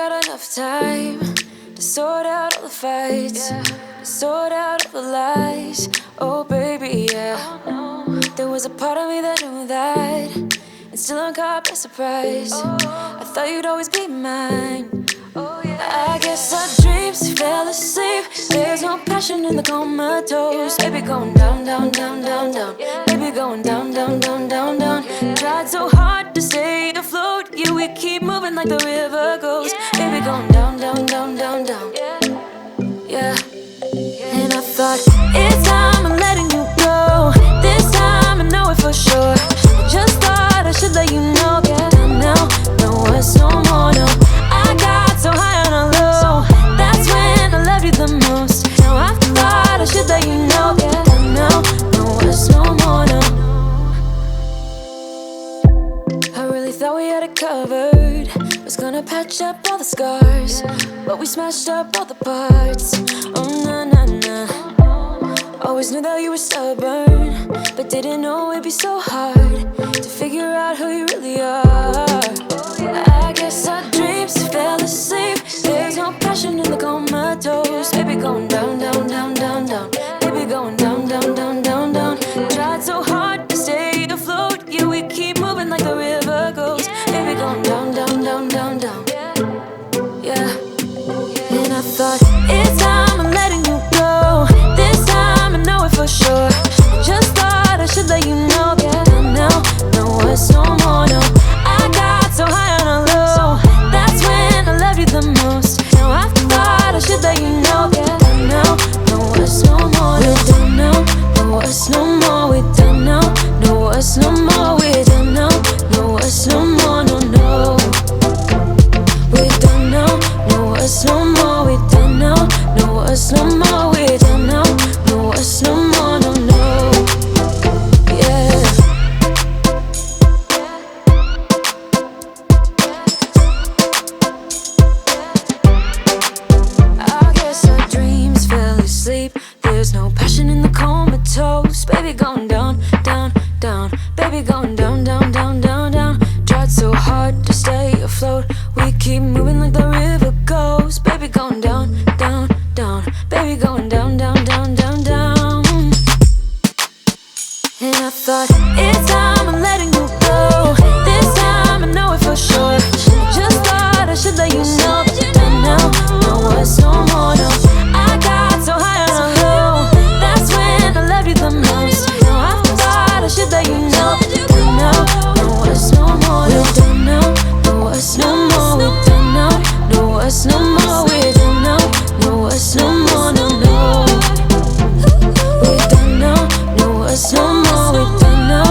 got enough time to sort out all the fights, to sort out all the lies. Oh baby, yeah. There was a part of me that knew that, and still I'm caught by surprise. I thought you'd always be mine. I guess our dreams fell asleep. There's no passion in the comatose. Baby going down, down, down, down, down. Baby going down, down, down, down, down. Tried so hard to stay afloat. Yeah, we keep moving like the river goes. Baby going down, down, down, down, down. Yeah. And I thought, it's time I'm letting you go. This time I know it for sure. I just thought I should let you know. Yeah, now, no words, no more, no. I got so high on a low. That's when I loved you the most. Now I thought I should let you know. Yeah, now, no words, no more, no. I really thought we had it covered. Was gonna patch up all the scars, but we smashed up all the parts. Oh na na na. Always knew that you were stubborn, but didn't know it'd be so hard to figure out who you really are. I guess our dreams fell asleep. There's no passion in the comatose. Baby going down, down, down, down, down. Baby going down, down, down, down, down. Tried so hard to stay afloat. Yeah, we keep moving like the river goes. Baby going down, down, down, down, down. Yeah. And I thought, it's time I'm letting you go. This time I know it for sure. I just thought I should let you know. Yeah, now, no words, no more, no. I got so high on a low. That's when I loved you the most. Now I thought I should let you know. Yeah, now, no words, no more. We're done now, no words, no more. We're done now, no words, no more. We're done now, no words, no more, no, no. We're done now, no words, no more. We're done now, no words, no more. We're done now, no words, no more, no, no. Yeah. I guess our dreams fell asleep. There's no passion in the comatose. Baby going down, down, down. Baby going down, down, down, down, down. Tried so hard to stay afloat. We keep moving like the river goes. Baby going down, down, down. Baby going down, down, down, down, down. And I thought, it's time I'm letting you go. This time I know it for sure. Just thought I should let you know. And now, no words, no more, no. I got so high on a low. That's when I loved you the most. Now I thought I should let you know. And now, no words, no more, no. We're done now, no words, no more. We're done now, no words, no more. We're done now, no words, no more, no, no. We're done now, no words, no more. We're done now,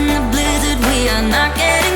the blizzard, we are not getting